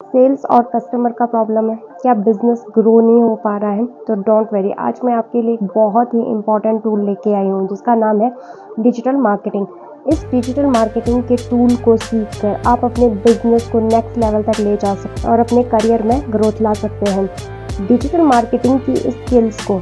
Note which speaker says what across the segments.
Speaker 1: Sales और customer का problem है, क्या बिजनेस ग्रो नहीं हो पा रहा है, तो डोंट वरी, आज मैं आपके लिए एक बहुत ही इंपॉर्टेंट टूल लेके आई हूँ जिसका नाम है डिजिटल मार्केटिंग। इस डिजिटल मार्केटिंग के टूल को सीखकर आप अपने बिजनेस को नेक्स्ट लेवल तक ले जा सकते हैं और अपने करियर में ग्रोथ ला सकते हैं। डिजिटल मार्केटिंग की इस स्किल्स को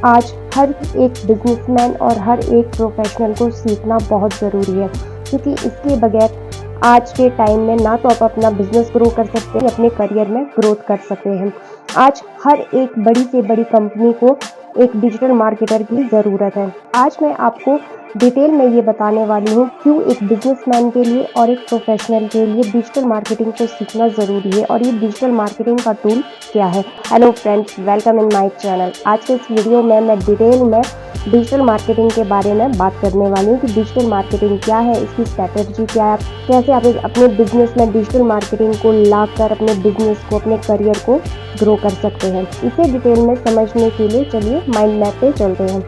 Speaker 1: आज हर एक बिजनेसमैन और हर एक प्रोफेशनल को सीखना बहुत ज़रूरी है, क्योंकि इसके बगैर आज के टाइम में ना तो आप अपना बिजनेस ग्रो कर सकते हैं, अपने करियर में ग्रोथ कर सकते हैं। आज हर एक बड़ी से बड़ी कंपनी को एक डिजिटल मार्केटर की ज़रूरत है। आज मैं आपको डिटेल में ये बताने वाली हूँ क्यों एक बिजनेसमैन के लिए और एक प्रोफेशनल के लिए डिजिटल मार्केटिंग को सीखना ज़रूरी है और ये डिजिटल मार्केटिंग का टूल क्या है। Hello friends, welcome in my channel. आज के इस वीडियो में मैं डिटेल में डिजिटल मार्केटिंग के बारे में बात करने वाली हूँ कि डिजिटल मार्केटिंग क्या है, इसकी स्ट्रैटेजी क्या है, कैसे आप अपने बिजनेस में डिजिटल मार्केटिंग को लाकर अपने बिजनेस को, अपने करियर को ग्रो कर सकते हैं। इसे डिटेल में समझने के लिए चलिए माइंड मैप पे चलते हैं।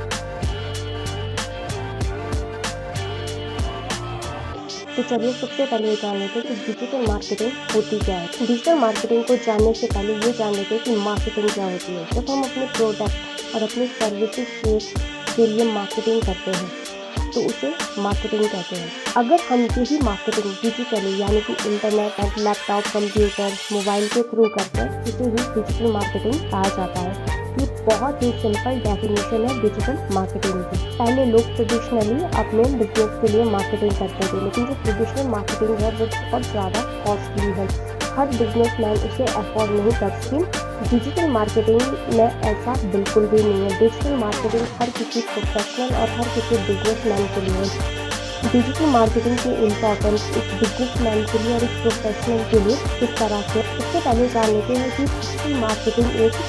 Speaker 1: तो चलिए सबसे पहले ये जान लेते हैं कि डिजिटल मार्केटिंग होती क्या है। डिजिटल मार्केटिंग को जानने से पहले ये जान लेते हैं कि मार्केटिंग क्या होती है। जब हम अपने प्रोडक्ट और अपनी सर्विसेज के लिए मार्केटिंग करते हैं तो उसे मार्केटिंग कहते हैं। अगर हम यही मार्केटिंग डिजिटली यानी कि इंटरनेट, लैपटॉप, कंप्यूटर, मोबाइल के थ्रू करते हैं, इसे ही डिजिटल मार्केटिंग कहा जाता है। ये बहुत ही सिंपल डेफिनेशन है डिजिटल मार्केटिंग की। पहले लोग ट्रेडिशनली अपने बिजनेस के लिए मार्केटिंग करते थे, लेकिन जो ट्रेडिशनल मार्केटिंग है वो बहुत ज़्यादा कॉस्टली है, हर बिजनेसमैन उसे अफोर्ड नहीं कर सकती। डिजिटल मार्केटिंग में ऐसा बिल्कुल भी नहीं है। डिजिटल मार्केटिंग हर किसी प्रोफेशनल और हर किसी बिजनेसमैन के लिए है। डिजिटल मार्केटिंग की इम्पोर्टेंस एक बिजनेसमैन के लिए और एक प्रोफेशनल के लिए किस तरह से, इससे पहले जान लेते हैं कि डिजिटल मार्केटिंग एक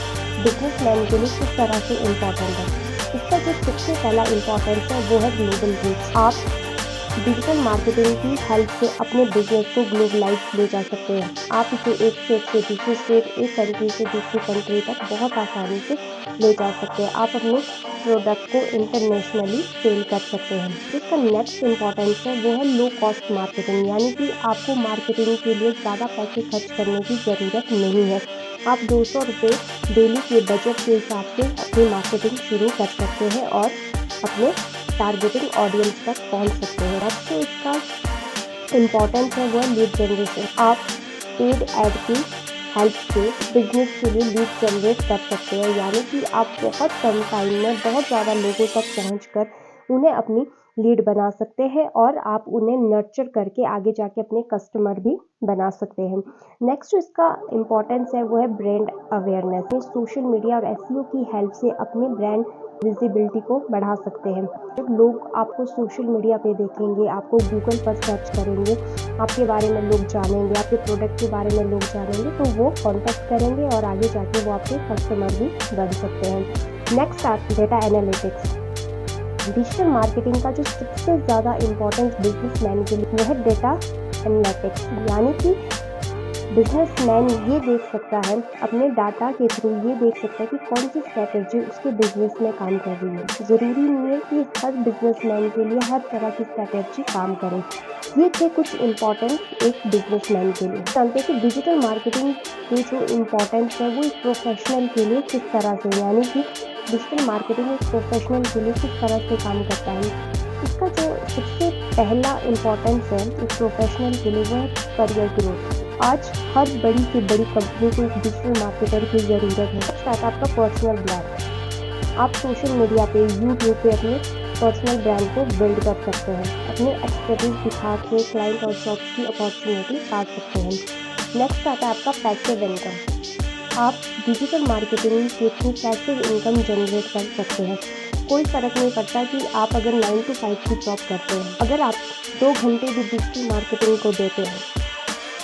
Speaker 1: बिजनेसमैन के लिए किस तरह से इम्पोर्टेंट है। इसका जो सबसे पहला इम्पोर्टेंस है वो है ग्लोबल रीच। आप डिजिटल मार्केटिंग की हेल्प से अपने बिजनेस को ग्लोबलाइज ले जा सकते हैं। आप इसे एक स्टेट से दूसरे स्टेट, एक कंट्री से दूसरी कंट्री तक बहुत आसानी से ले जा सकते हैं। आप अपने प्रोडक्ट को इंटरनेशनली सेल कर सकते हैं। जिसका नेक्स्ट इम्पॉर्टेंस है वो है लो कॉस्ट मार्केटिंग, यानी कि आपको मार्केटिंग के लिए ज़्यादा पैसे खर्च करने की ज़रूरत नहीं है। आप 200 रुपये डेली के बजट के हिसाब से अपनी मार्केटिंग शुरू कर सकते हैं और अपने टारगेटिंग ऑडियंस तक पहुंच सकते हैं। नेक्स्ट जो इसका इम्पोर्टेंस है वो है लीड जनरेशन। आप पेड ऐड की हेल्प से बिजनेस के लिए लीड जनरेट कर सकते हैं, यानी कि आप बहुत कम टाइम में बहुत ज़्यादा लोगों तक पहुंचकर उन्हें अपनी लीड बना सकते हैं और आप उन्हें नर्चर करके आगे जाके अपने कस्टमर भी बना सकते हैं। नेक्स्ट जो इसका इम्पोर्टेंस है वो है ब्रांड अवेयरनेस। सोशल मीडिया और एसईओ की हेल्प से अपने ब्रांड विजिबिलिटी को बढ़ा सकते हैं। जब लोग आपको सोशल मीडिया पे देखेंगे, आपको गूगल पर सर्च करेंगे, आपके बारे में लोग जानेंगे, आपके प्रोडक्ट के बारे में लोग जानेंगे, तो वो कॉन्टैक्ट करेंगे और आगे जाके वो आपके कस्टमर भी बन सकते हैं। नेक्स्ट आप डेटा एनालिटिक्स। डिजिटल मार्केटिंग का जो सबसे ज़्यादा इम्पोर्टेंस बिजनेसमैन के लिए वो है डेटा एनालिटिक्स, यानी कि बिजनेसमैन ये देख सकता है, अपने डाटा के थ्रू ये देख सकता है कि कौन सी स्ट्रैटेजी उसके बिजनेस में काम कर रही है। ज़रूरी नहीं है कि हर बिजनेसमैन के लिए हर तरह की स्ट्रैटेजी काम करे। ये थे कुछ इम्पोर्टेंस एक बिजनेसमैन के लिए। जानते हैं कि डिजिटल मार्केटिंग की जो इम्पोर्टेंस है वो एक प्रोफेशनल के लिए किस तरह से, यानी कि डिजिटल मार्केटिंग एक प्रोफेशनल के लिए किस तरह से काम करता है। इसका जो सबसे पहला इम्पोर्टेंस है एक प्रोफेशनल के लिए वो है करियर ग्रोथ। आज हर बड़ी से बड़ी कंपनी को एक डिजिटल मार्केटर की ज़रूरत है। स्टार्टअप का पर्सनल ब्रांड। आप सोशल मीडिया पे, यूट्यूब पे अपने पर्सनल ब्रांड को बिल्ड कर सकते हैं। अपने एक्सपर्टीज दिखा के क्लाइंट और जॉब्स की अपॉर्चुनिटी पा सकते हैं। नेक्स्ट आता है आपका पैसिव इनकम। आप डिजिटल मार्केटिंग के थ्रू पैसिव इनकम जनरेट कर सकते हैं। कोई फ़र्क नहीं पड़ता कि आप अगर 9 to 5 की जॉब करते हैं, अगर आप 2 घंटे भी डिजिटल मार्केटिंग को देते हैं,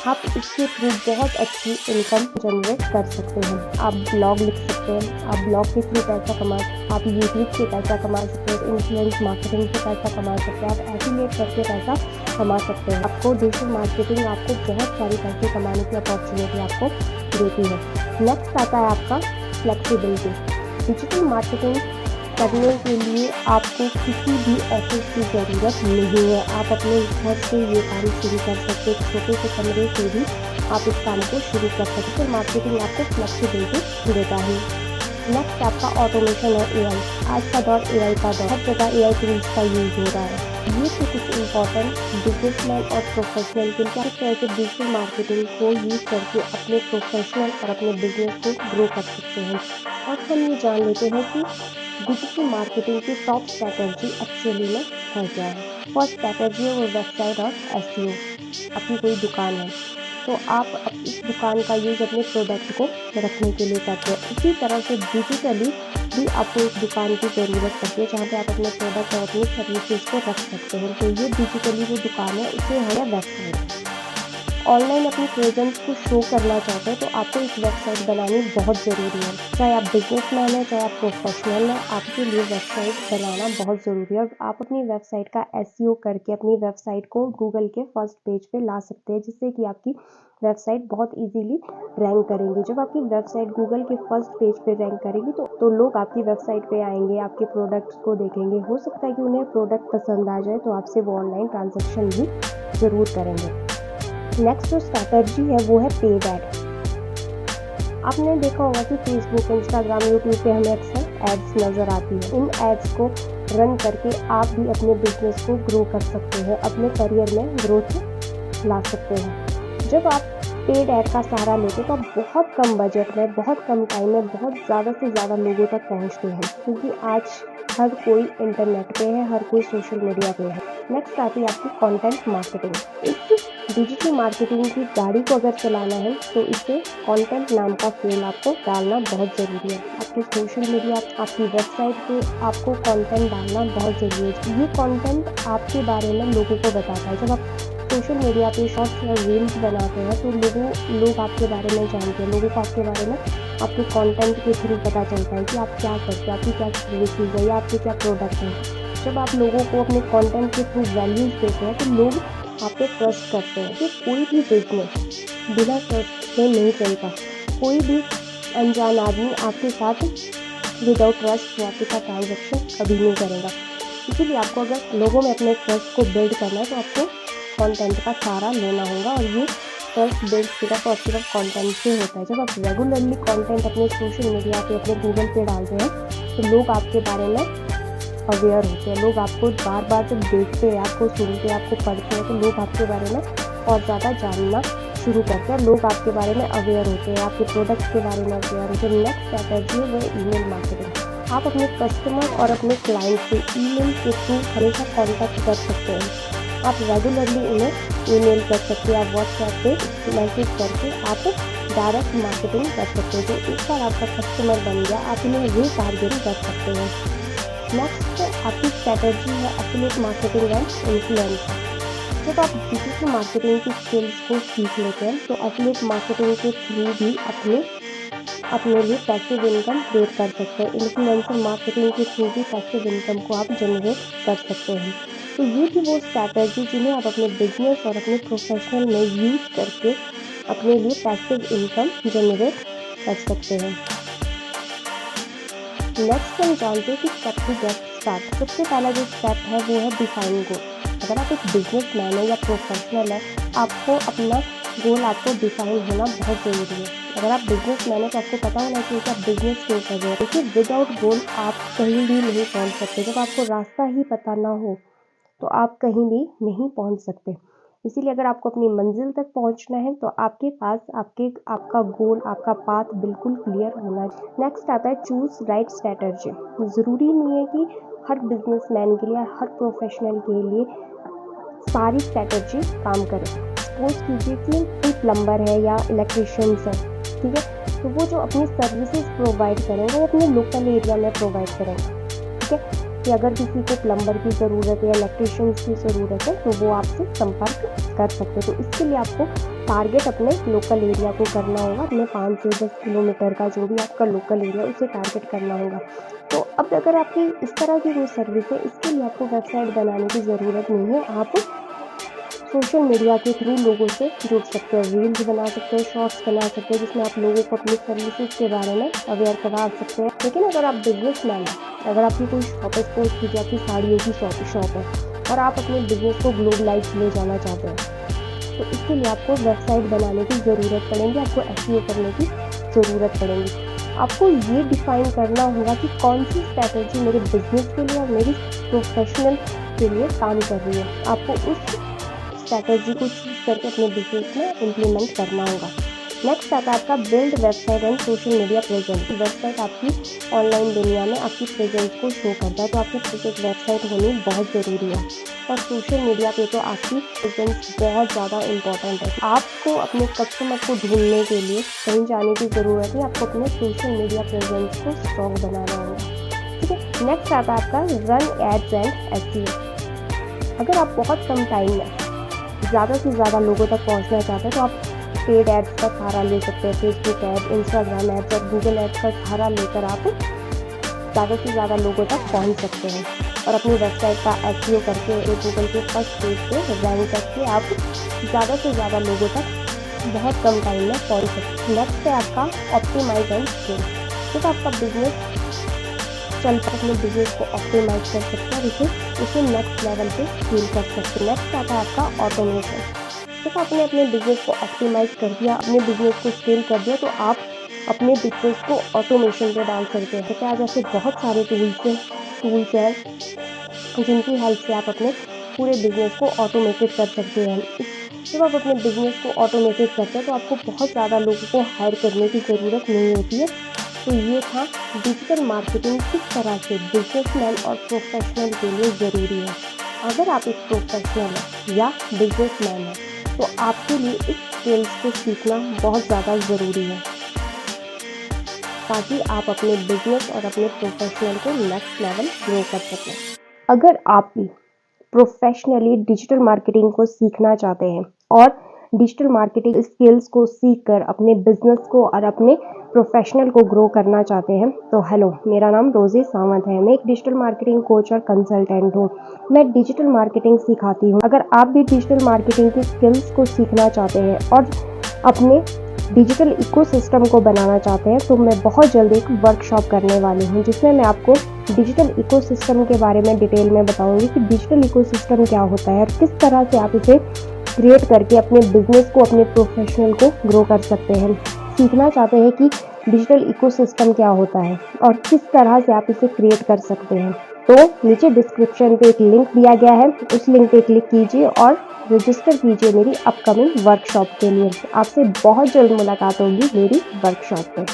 Speaker 1: आप इसके थ्रू बहुत अच्छी इनकम जनरेट कर सकते हैं। आप ब्लॉग लिख सकते हैं, आप ब्लॉग के थ्रू पैसा कमा सकते हैं, आप यूट्यूब से पैसा कमा सकते हैं, इन्फ्लुएंस मार्केटिंग से पैसा कमा सकते हैं, आप एफिलिएट करके पैसा कमा सकते हैं। आपको डिजिटल मार्केटिंग आपको बहुत सारी पैसे कमाने की अपॉर्चुनिटी आपको देती है। नेक्स्ट आता है आपका फ्लेक्सिबिलिटी। डिजिटल मार्केटिंग करने के लिए आपको किसी भी ऑफिस की ज़रूरत नहीं है। आप अपने घर से ये काम शुरू कर सकते हैं। एक छोटे से कमरे से भी आप इस काम को शुरू कर सकते हैं। मार्केटिंग आपको फ्लेक्सिबिलिटी देता है। नेक्स्ट आपका ऑटोमेशन और एआई। आज का दौर एआई का दौर, हर जगह एआई टूल्स का यूज़ हो रहा है। ये तो कुछ इम्पॉर्टेंट बिजनेसमैन और प्रोफेशनल जिनके किस तरह से डिजिटल मार्केटिंग को यूज़ करके अपने प्रोफेशनल और अपने बिजनेस को ग्रो कर सकते हैं। और हम ये जान लेते हैं कि डिजिटल मार्केटिंग की टॉप स्ट्रैटेजी एक्चुअली में है क्या है। फर्स्ट स्ट्रैटेजी है वो वेबसाइट और एसईओ। आपकी कोई दुकान है तो आप इस दुकान का यूज़ अपने प्रोडक्ट को रखने के लिए करते हैं। इसी तरह से डिजिटली भी आपको एक दुकान की ज़रूरत पड़ती है जहाँ पे आप अपने प्रोडक्ट और अपनी सर्विसेज को रख सकते हैं। तो ये डिजिटली जो दुकान है उसे है वेबसाइट। ऑनलाइन अपनी प्रेजेंस को शो करना चाहते हैं तो आपको एक वेबसाइट बनानी बहुत ज़रूरी है। चाहे आप बिजनेसमैन हैं, चाहे आप प्रोफेशनल हैं, आपके लिए वेबसाइट बनाना बहुत ज़रूरी है। और आप अपनी वेबसाइट का एसईओ करके अपनी वेबसाइट को गूगल के फर्स्ट पेज पे ला सकते हैं, जिससे कि आपकी वेबसाइट बहुत इजीली रैंक करेंगी। जब आपकी वेबसाइट गूगल के फर्स्ट पेज पे रैंक करेगी तो लोग आपकी वेबसाइट पे आएंगे, आपके प्रोडक्ट्स को देखेंगे। हो सकता है कि उन्हें प्रोडक्ट पसंद आ जाए तो आपसे वो ऑनलाइन ट्रांजेक्शन भी ज़रूर करेंगे। नेक्स्ट जो स्ट्रैटेजी है वो है पेड ऐड। आपने देखा होगा कि फेसबुक, इंस्टाग्राम, यूट्यूब पे हमें अक्सर एड्स नज़र आती है। इन एड्स को रन करके आप भी अपने बिजनेस को ग्रो कर सकते हैं, अपने करियर में ग्रोथ ला सकते हैं। जब आप पेड ऐड का सहारा लेते हैं तो आप बहुत कम बजट में, बहुत कम टाइम में बहुत ज़्यादा से ज़्यादा लोगों तक पहुंचते हैं, क्योंकि आज हर कोई इंटरनेट पे है, हर कोई सोशल मीडिया पे है। नेक्स्ट आती है आपकी कंटेंट मार्केटिंग। इस डिजिटल मार्केटिंग की गाड़ी को अगर चलाना है तो इसे कंटेंट नाम का फ्यूल आपको डालना बहुत ज़रूरी है। आपके सोशल मीडिया, आपकी वेबसाइट पे आपको कंटेंट डालना बहुत ज़रूरी है। ये कंटेंट आपके बारे में लोगों को बताता है। जब आप सोशल मीडिया पे शॉर्ट्स या रील्स बनाते हैं तो लोग आपके बारे में जानते हैं। लोगों को आपके बारे में आपके कंटेंट के थ्रू पता चलता है कि आप क्या करते हैं, आपकी क्या सर्विसेज है या आपके क्या प्रोडक्ट हैं। जब आप लोगों को अपने कंटेंट के थ्रू वैल्यूज देते हैं तो लोग आप पे ट्रस्ट करते हैं। कि कोई भी बिजनेस बिना ट्रस्ट के नहीं चलता। कोई भी अनजान आदमी आपके साथ विदाउट ट्रस्ट आपके साथ ट्रांजेक्शन कभी नहीं करेगा। इसीलिए आपको अगर लोगों में अपने ट्रस्ट को बिल्ड करना है तो आपको कंटेंट का सहारा लेना होगा। और ये ट्रस्ट बिल्ड सिर्फ और सिर्फ कंटेंट से होता है। जब आप रेगुलरली कंटेंट अपने सोशल मीडिया पे, अपने गूगल पे डालते हैं तो लोग आपके बारे में अवेयर होते हैं। लोग आपको बार बार जब देखते हैं, आपको सुनते हैं, आपको पढ़ते हैं तो लोग आपके बारे में और ज़्यादा जानना शुरू करते हैं। लोग आपके बारे में अवेयर होते हैं, आपके प्रोडक्ट्स के बारे में अवेयर होते हैं। नेक्स्ट स्ट्रैटेजी है वो ईमेल मार्केटिंग। आप अपने कस्टमर और अपने क्लाइंट से ईमेल के थ्रू हमेशा कॉन्टैक्ट कर सकते हैं। आप रेगुलरली उन्हें ईमेल कर सकते हैं, आप व्हाट्सएप पे मैसेज करके आप डायरेक्ट मार्केटिंग कर सकते हैं। तो एक बार आपका कस्टमर बन गया, आप उन्हें ये टारगेट कर सकते हैं। नेक्स्ट आपकी स्ट्रैटेजी है एफिलिएट मार्केटिंग एंड इन्फ्लुएंसर। जब आप डिजिटल मार्केटिंग की स्किल्स को सीख लेते हैं तो एफिलिएट मार्केटिंग के थ्रू भी अपने लिए पैसिव इनकम क्रिएट कर सकते हैं। इन्फ्लुएंसर मार्केटिंग के थ्रू भी पैसिव इनकम को आप जनरेट कर सकते हैं। तो ये थी वो स्ट्रैटेजी जिन्हें आप अपने बिजनेस और अपने प्रोफेशनल में यूज करके अपने लिए पैसिव इनकम जनरेट कर सकते हैं। नेक्स्ट हम जानते हैं कि स्टेप टू गेट स्टार्ट। सबसे पहला जो स्टेप है वो है डिफाइन गोल। अगर आप एक बिजनेस मैन है या प्रोफेशनल है, आपको अपना गोल आपको डिफाइन होना बहुत ज़रूरी है। अगर आप बिजनेस मैन है तो आपको पता होना चाहिए कि आप बिजनेस क्यों कर रहे हैं। देखिए, विदाउट गोल आप कहीं भी नहीं पहुंच सकते। जब आपको रास्ता ही पता ना हो तो आप कहीं भी नहीं पहुंच सकते। इसीलिए अगर आपको अपनी मंजिल तक पहुंचना है तो आपके पास आपका गोल, आपका पाथ बिल्कुल क्लियर होना चाहिए। नेक्स्ट आता है चूज राइट स्ट्रैटेजी। ज़रूरी नहीं है कि हर बिजनेसमैन के लिए, हर प्रोफेशनल के लिए सारी स्ट्रैटेजी काम करे। सपोज कीजिए कि कोई प्लम्बर है या इलेक्ट्रिशियंस है, ठीक है, तो वो जो अपनी सर्विसेज प्रोवाइड करेंगे वो अपने लोकल एरिया में प्रोवाइड करेंगे। ठीक है, कि अगर किसी को प्लम्बर की ज़रूरत है या इलेक्ट्रिशियंस की ज़रूरत है तो वो आपसे संपर्क कर सकते हैं। तो इसके लिए आपको टारगेट अपने लोकल एरिया को करना होगा। अपने 5 से 10 किलोमीटर का जो भी आपका लोकल एरिया उसे टारगेट करना होगा। तो अब अगर आपकी इस तरह की कोई सर्विस है, इसके लिए आपको वेबसाइट बनाने की ज़रूरत नहीं है। आप सोशल मीडिया के थ्रू लोगों से जुड़ सकते हैं, रील्स बना सकते हैं, शॉर्ट्स बना सकते हैं, जिसमें आप लोगों को अपनी सर्विसेज के बारे में अवेयर करा सकते हैं। लेकिन अगर आप बिजनेसमैन हैं, अगर आपकी कोई शॉप है, सपोज कीजिए आपकी साड़ियों की शॉप है और आप अपने बिजनेस को ग्लोबलाइज ले जाना चाहते हैं, तो इसके लिए आपको वेबसाइट बनाने की ज़रूरत पड़ेगी, आपको एसईओ करने की ज़रूरत पड़ेगी। आपको ये डिफाइन करना होगा कि कौन सी स्ट्रैटेजी मेरे बिजनेस के लिए और मेरी प्रोफेशनल के लिए काम कर रही है। आपको उस स्ट्रैटेजी को चूज करके अपने बिजनेस में इम्प्लीमेंट करना होगा। नेक्स्ट आता है आपका build website and social media presence. Website आपकी ऑनलाइन दुनिया में आपकी प्रेजेंस को शो करता है, तो आपकी वेबसाइट होनी बहुत ज़रूरी है। और सोशल मीडिया पे तो आपकी प्रेजेंस बहुत ज़्यादा इम्पॉर्टेंट है। आपको अपने कस्टमर को ढूंढने के लिए कहीं जाने की ज़रूरत है, आपको अपने सोशल मीडिया प्रेजेंस को स्ट्रॉन्ग बनाना होगा। ठीक है, नेक्स्ट आता है आपका रन एड्स एंड एसईओ। अगर आप बहुत कम टाइम में ज़्यादा से ज़्यादा लोगों तक पहुंचना चाहते हैं, तो आप पेड एड्स का सहारा ले सकते हैं। फेसबुक ऐड, इंस्टाग्राम ऐड्स और गूगल ऐड्स का सहारा लेकर आप ज़्यादा से ज़्यादा लोगों तक पहुंच सकते हैं और अपनी वेबसाइट का एसईओ करके गूगल के फर्स्ट पेज पे रैंक करके आप ज़्यादा से ज़्यादा लोगों तक बहुत कम टाइम में पहुंच सकते हैं। नेक्स्ट है आपका ऑप्टिमाइज एंड स्केल। जब आपका बिजनेस चल कर अपने बिजनेस को ऑप्टिमाइज कर सकते हैं, उसे नेक्स्ट लेवल पे स्केल कर सकते हैं। नेक्स्ट आता है आपका ऑटोमेशन। जब आपने अपने बिजनेस को ऑप्टिमाइज कर दिया, अपने बिजनेस को स्केल कर दिया, तो आप अपने बिजनेस को ऑटोमेशन पे डाल सकते हैं। तो आज ऐसे बहुत सारे टूल्स हैं जिनकी हेल्प से आप अपने पूरे बिजनेस को ऑटोमेटेड कर सकते हैं। जब आप अपने बिजनेस को ऑटोमेटेड करते हैं, तो आपको बहुत ज़्यादा लोगों को हायर करने की ज़रूरत नहीं होती है। तो ये था डिजिटल मार्केटिंग किस तरह से बिजनेसमैन और प्रोफेशनल के लिए ज़रूरी है। अगर आप एक प्रोफेशनल हैं या बिजनेसमैन हैं, तो आपके लिए इस स्किल्स को सीखना बहुत ज़्यादा ज़रूरी है, ताकि आप अपने बिजनेस और अपने प्रोफेशनल को नेक्स्ट लेवल ग्रो कर सकें। अगर आप भी प्रोफेशनली डिजिटल मार्केटिंग को सीखना चाहते हैं और डिजिटल मार्केटिंग स्किल्स को सीखकर अपने बिजनेस को और अपने प्रोफेशनल को ग्रो करना चाहते हैं, तो हेलो, मेरा नाम रोजी सावंत है। मैं एक डिजिटल मार्केटिंग कोच और कंसल्टेंट हूँ। मैं डिजिटल मार्केटिंग सिखाती हूँ। अगर आप भी डिजिटल मार्केटिंग की स्किल्स को सीखना चाहते हैं और अपने डिजिटल इकोसिस्टम को बनाना चाहते हैं, तो मैं बहुत जल्दी एक वर्कशॉप करने वाली हूँ, जिसमें मैं आपको डिजिटल इकोसिस्टम के बारे में डिटेल में बताऊंगी कि डिजिटल इकोसिस्टम क्या होता है और किस तरह से आप इसे क्रिएट करके अपने बिजनेस को, अपने प्रोफेशनल को ग्रो कर सकते हैं। सीखना चाहते हैं कि डिजिटल इकोसिस्टम क्या होता है और किस तरह से आप इसे क्रिएट कर सकते हैं, तो नीचे डिस्क्रिप्शन पे एक लिंक दिया गया है, उस लिंक पे क्लिक कीजिए और रजिस्टर कीजिए मेरी अपकमिंग वर्कशॉप के लिए। आपसे बहुत जल्द मुलाकात होगी मेरी वर्कशॉप पे।